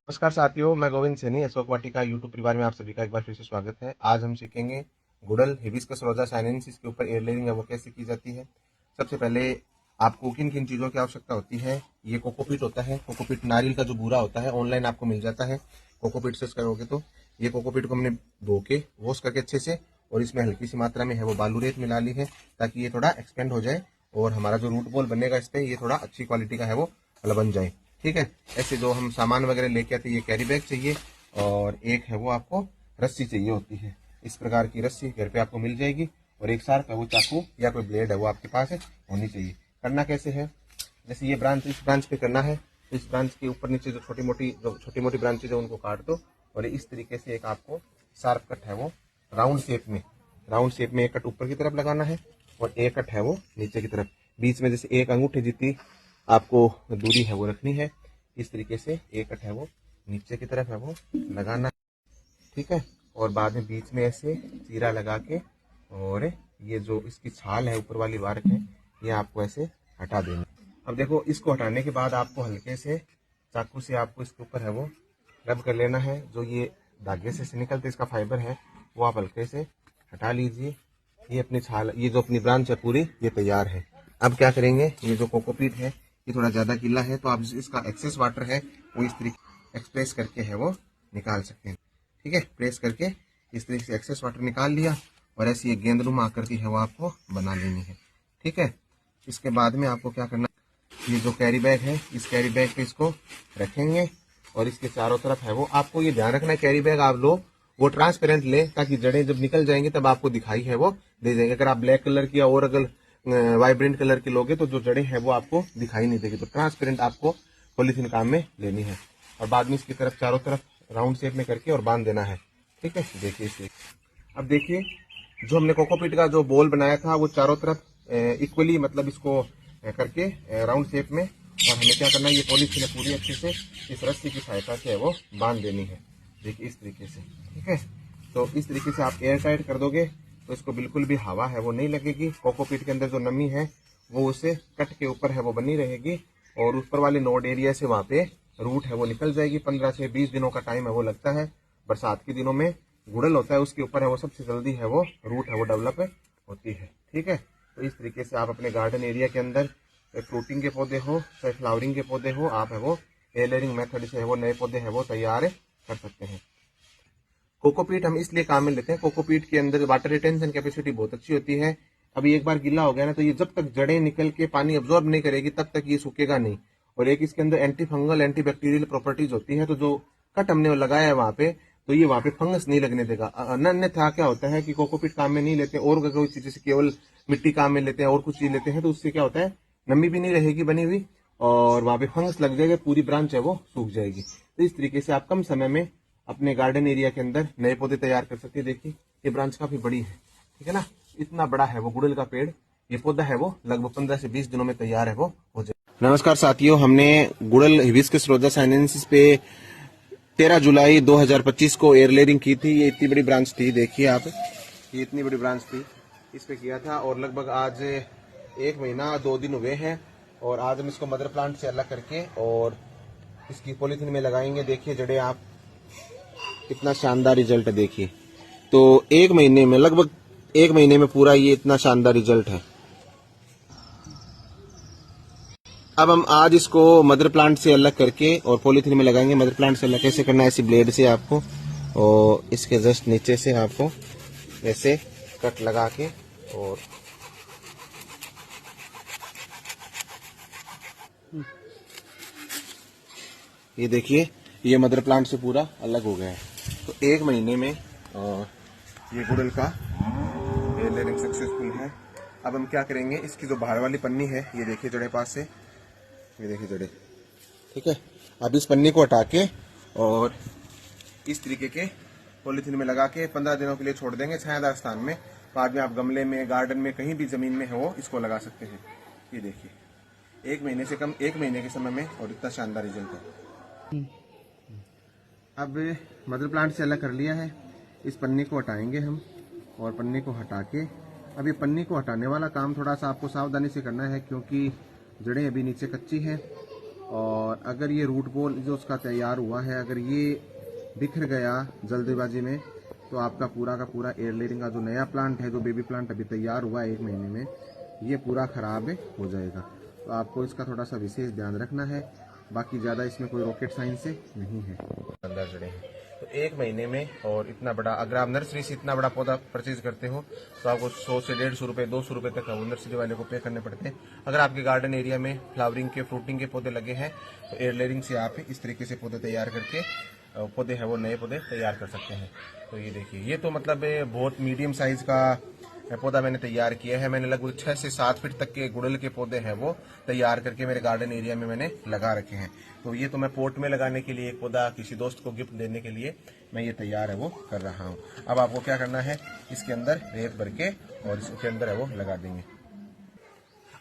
नमस्कार साथियों, मैं गोविंद सैनी अशोक वाटिका यूट्यूब परिवार में आप सभी का एक बार फिर से स्वागत है। आज हम सीखेंगे गुड़ल हिबिस्कस रोजा साइनेंसिस के ऊपर एयर लेयरिंग है वो कैसे की जाती है। सबसे पहले आपको किन किन चीज़ों की आवश्यकता होती है। ये कोकोपीट होता है, कोकोपीट नारियल का जो बूरा होता है ऑनलाइन आपको मिल जाता है। कोकोपीट सर्च करोगे तो ये कोकोपीट को हमने धो के वॉश करके अच्छे से, और इसमें हल्की सी मात्रा में है वो बालू रेत मिला ली है ताकि ये थोड़ा एक्सपेंड हो जाए और हमारा जो रूट बॉल बनेगा इस पर ये थोड़ा अच्छी क्वालिटी का है वो बन जाए। ठीक है। ऐसे जो हम सामान वगैरह लेके आते हैं, ये कैरी बैग चाहिए और एक है वो आपको रस्सी चाहिए होती है। इस प्रकार की रस्सी घर पे आपको मिल जाएगी और एक साथ है वो चाकू या कोई ब्लेड है वो आपके पास है होनी चाहिए। करना कैसे है, जैसे ये ब्रांच इस ब्रांच पे करना है, इस ब्रांच के ऊपर नीचे जो छोटी मोटी ब्रांचेज है उनको काट दो और इस तरीके से एक आपको शार्प कट है वो राउंड शेप में एक कट ऊपर की तरफ लगाना है और एक कट है वो नीचे की तरफ। बीच में जैसे एक अंगूठे जितनी आपको दूरी है वो रखनी है। इस तरीके से एक कट है वो नीचे की तरफ है वो लगाना है। ठीक है। और बाद में बीच में ऐसे चीरा लगा के और ये जो इसकी छाल है ऊपर वाली वार्क है ये आपको ऐसे हटा देनी। अब देखो, इसको हटाने के बाद आपको हल्के से चाकू से आपको इसके ऊपर है वो रब कर लेना है। जो ये धागे से निकलते इसका फाइबर है वो आप हल्के से हटा लीजिए। ये अपनी छाल, ये जो अपनी ब्रांच है पूरी ये तैयार है। अब क्या करेंगे, ये जो कोकोपीट है ये थोड़ा ज्यादा गीला है तो आप इसका एक्सेस वाटर है वो इस तरीके एक्सप्रेस करके है वो निकाल सकते हैं। ठीक है। प्रेस करके इस तरीके से एक्सेस वाटर निकाल लिया और ऐसी ये गेंदनुमा आकृति है वो आपको बना लेनी है। ठीक है। इसके बाद में आपको क्या करना, ये जो कैरी बैग है इस कैरी बैग पे इसको रखेंगे और इसके चारों तरफ है वो आपको ये ध्यान रखना है कैरी बैग आप लो वो ट्रांसपेरेंट ले ताकि जड़ें जब निकल जाएंगी तब आपको दिखाई है वो दे देंगे। अगर आप ब्लैक कलर की और अगर वाइब्रेंट कलर की लोगे तो जो जड़ें हैं वो आपको दिखाई नहीं देगी। तो ट्रांसपेरेंट आपको पॉलीथीन काम में लेनी है और बाद में इसकी तरफ चारों तरफ राउंड शेप में करके और बांध देना है। ठीक है। देखिए इसे, अब देखिए जो हमने कोकोपीट का जो बॉल बनाया था वो चारों तरफ इक्वली मतलब इसको करके राउंड शेप में, और हमें क्या करना है ये पॉलीथीन है पूरी अच्छे से इस रस्सी की सहायता से है वो बांध देनी है। देखिए इस तरीके से। ठीक है। तो इस तरीके से आप एयर टाइट कर दोगे तो इसको बिल्कुल भी हवा है वो नहीं लगेगी। कोकोपीट के अंदर जो नमी है वो उसे कट के ऊपर है वो बनी रहेगी और ऊपर वाले नोड एरिया से वहां पे रूट है वो निकल जाएगी। 15 से 20 दिनों का टाइम है वो लगता है। बरसात के दिनों में गुड़ल होता है उसके ऊपर है वो सबसे जल्दी है वो रूट है वो डेवलप होती है। ठीक है। तो इस तरीके से आप अपने गार्डन एरिया के अंदर फ्रूटिंग के पौधे हो चाहे फ्लावरिंग के पौधे हो आप है वो एयर लेयरिंग मेथड से है वो नए पौधे है वो तैयार कर सकते हैं। कोकोपीट हम इसलिए काम में लेते हैं, कोकोपीट के अंदर वाटर रिटेंशन कैपेसिटी बहुत अच्छी होती है। अभी एक बार गीला हो गया ना तो ये जब तक जड़ें निकल के पानी अब्जॉर्ब नहीं करेगी तब तक ये सूखेगा नहीं। और एक इसके अंदर anti fungal anti bacterial properties होती है, तो जो कट हमने लगाया है वहां पे तो ये वहां पे फंगस नहीं लगने देगा। अन्यथा क्या होता है कि कोकोपीट काम में नहीं लेते और कोई चीज जैसे केवल मिट्टी काम में लेते हैं और कुछ चीज लेते हैं तो उससे क्या होता है नमी भी नहीं रहेगी बनी हुई और वहां पे फंगस लग जाएगा, पूरी ब्रांच है वो सूख जाएगी। तो इस तरीके से आप कम समय में अपने गार्डन एरिया के अंदर नए पौधे तैयार कर सकते हैं। देखिए ये ब्रांच काफी बड़ी है। ठीक है ना, इतना बड़ा है वो गुड़हल का पेड़। ये पौधा है वो लगभग 15 से 20 दिनों में तैयार है वो हो जाए। नमस्कार साथियों, हमने गुड़हल हिबिस्कस रोजा साइनेंसिस पे 13 जुलाई 2025 को एयर लेयरिंग की थी। ये इतनी बड़ी ब्रांच थी, देखिए आप, ये इतनी बड़ी ब्रांच थी, इस पे किया था और लगभग आज 1 महीना 2 दिन हुए हैं। और आज हम इसको मदर प्लांट से अलग करके और इसकी पॉलीथीन में लगाएंगे। देखिए जड़ें आप, कितना शानदार रिजल्ट है देखिए। तो 1 महीने में लगभग 1 महीने में पूरा ये इतना शानदार रिजल्ट है। अब हम आज इसको मदर प्लांट से अलग करके और पॉलीथीन में लगाएंगे। मदर प्लांट से अलग कैसे करना है, ऐसी ब्लेड से आपको और इसके जस्ट नीचे से आपको ऐसे कट लगा के और ये देखिए ये मदर प्लांट से पूरा अलग हो गया है। तो 1 महीने में ये गुड़हल का एयर लेयरिंग सक्सेसफुल है। अब हम क्या करेंगे, इसकी जो बाहर वाली पन्नी है ये देखिए जड़े पास से, ये देखिए जड़े। ठीक है। अब इस पन्नी को हटा के और इस तरीके के पॉलीथीन में लगा के 15 दिनों के लिए छोड़ देंगे छायादार स्थान में। बाद में आप गमले में, गार्डन में, कहीं भी जमीन में है वो इसको लगा सकते हैं। ये देखिए 1 महीने से कम 1 महीने के समय में और इतना शानदार रिजल्ट है। अब मदर प्लांट से अलग कर लिया है, इस पन्नी को हटाएंगे हम और पन्नी को हटा के, अब ये पन्नी को हटाने वाला काम थोड़ा सा आपको सावधानी से करना है क्योंकि जड़ें अभी नीचे कच्ची हैं और अगर ये रूट बॉल जो उसका तैयार हुआ है, अगर ये बिखर गया जल्दीबाजी में, तो आपका पूरा का पूरा एयर लेयरिंग का जो नया प्लांट है, जो बेबी प्लांट अभी तैयार हुआ है 1 महीने में, ये पूरा खराब हो जाएगा। तो आपको इसका थोड़ा सा विशेष ध्यान रखना है। बाकी ज़्यादा इसमें कोई रॉकेट साइंस से नहीं है। अंदर जड़े हैं तो 1 महीने में, और इतना बड़ा, अगर आप नर्सरी से इतना बड़ा पौधा परचेज करते हो तो आपको 100 से 150 रुपये 200 रुपये तक वो नर्सरी वाले को पे करने पड़ते हैं। अगर आपके गार्डन एरिया में फ्लावरिंग के, फ्रूटिंग के पौधे लगे हैं तो एयर लेयरिंग से आप इस तरीके से पौधे तैयार करके पौधे हैं वो नए पौधे तैयार कर सकते हैं। तो ये देखिए, ये तो मतलब बहुत मीडियम साइज का पौधा मैंने तैयार किया है। मैंने लगभग 6 से 7 फीट तक के गुड़हल के पौधे हैं वो तैयार करके मेरे गार्डन एरिया में मैंने लगा रखे हैं। तो ये तो मैं पोर्ट में लगाने के लिए, एक पौधा किसी दोस्त को गिफ्ट देने के लिए मैं ये तैयार है वो कर रहा हूँ। अब आपको क्या करना है, इसके अंदर रेत भर के और इसके अंदर है वो लगा देंगे।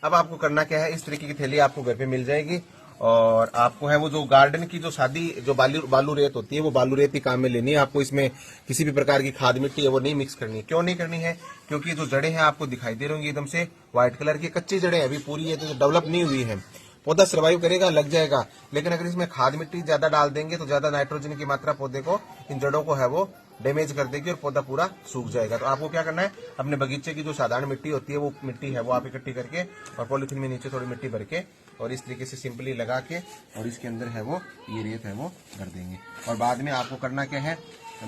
अब आपको करना क्या है, इस तरीके की थैली आपको घर पे मिल जाएगी, और आपको है वो जो गार्डन की जो जो बालू रेत होती है, वो बालू रेत ही काम में लेनी है। आपको इसमें किसी भी प्रकार की खाद मिट्टी है वो नहीं मिक्स करनी है। क्यों नहीं करनी है, क्योंकि जो जड़ें हैं आपको दिखाई दे रही होंगी एकदम से व्हाइट कलर की, कच्ची जड़ें अभी पूरी ये तो डेवलप नहीं हुई है। पौधा सर्वाइव करेगा, लग जाएगा, लेकिन अगर इसमें खाद मिट्टी ज्यादा डाल देंगे तो ज्यादा नाइट्रोजन की मात्रा पौधे को, इन जड़ों को है वो डैमेज कर देगी और पौधा पूरा सूख जाएगा। तो आपको क्या करना है, अपने बगीचे की जो साधारण मिट्टी होती है वो मिट्टी है वो आप इकट्ठी करके और पॉलिथीन में नीचे थोड़ी मिट्टी भर के और इस तरीके से सिंपली लगा के और इसके अंदर है वो ये रेत है वो भर देंगे। और बाद में आपको करना क्या है,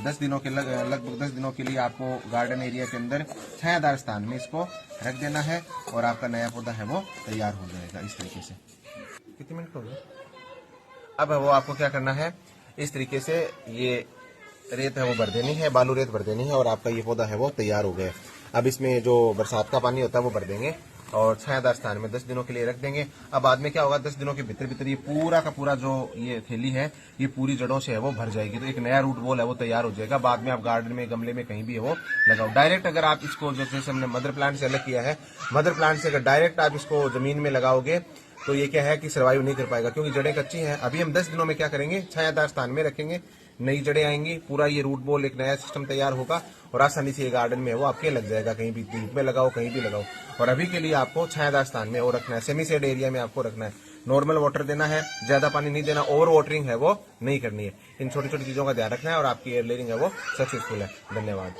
10 दिनों के लगभग 10 दिनों के लिए आपको गार्डन एरिया के अंदर छायादार स्थान में इसको रख देना है और आपका नया पौधा है वो तैयार हो जाएगा इस तरीके से। कितने मिनट हो गए? अब वो आपको क्या करना है, इस तरीके से ये रेत है वो भर देनी है, बालू रेत भर देनी है और आपका ये पौधा है वो तैयार हो गया। अब इसमें जो बरसात का पानी होता है वो भर देंगे और छायादार स्थान में 10 दिनों के लिए रख देंगे। अब बाद में क्या होगा, 10 दिनों के भीतर ये पूरा का पूरा जो ये थैली है ये पूरी जड़ों से है वो भर जाएगी। तो एक नया रूट बॉल है वो तैयार हो जाएगा। बाद में आप गार्डन में, गमले में कहीं भी है वो लगाओ। डायरेक्ट अगर आप इसको, जैसे हमने मदर प्लांट से अलग किया है, मदर प्लांट से अगर डायरेक्ट आप इसको जमीन में लगाओगे तो ये क्या है कि सर्वाइव नहीं कर पाएगा, क्योंकि जड़ें कच्ची हैं। अभी हम 10 दिनों में क्या करेंगे, छायादार स्थान में रखेंगे, नई जड़ें आएंगी, पूरा ये रूट बॉल एक नया सिस्टम तैयार होगा और आसानी से ये गार्डन में वो आपके लग जाएगा। कहीं भी धूप में लगाओ, कहीं भी लगाओ। और अभी के लिए आपको छायादार स्थान में वो रखना है, सेमी शेड एरिया में आपको रखना है। नॉर्मल वाटर देना है, ज्यादा पानी नहीं देना, ओवर वाटरिंग है वो नहीं करनी है। इन छोटी छोटी चीजों का ध्यान रखना है और आपकी एयर लेयरिंग है वो सक्सेसफुल है। धन्यवाद।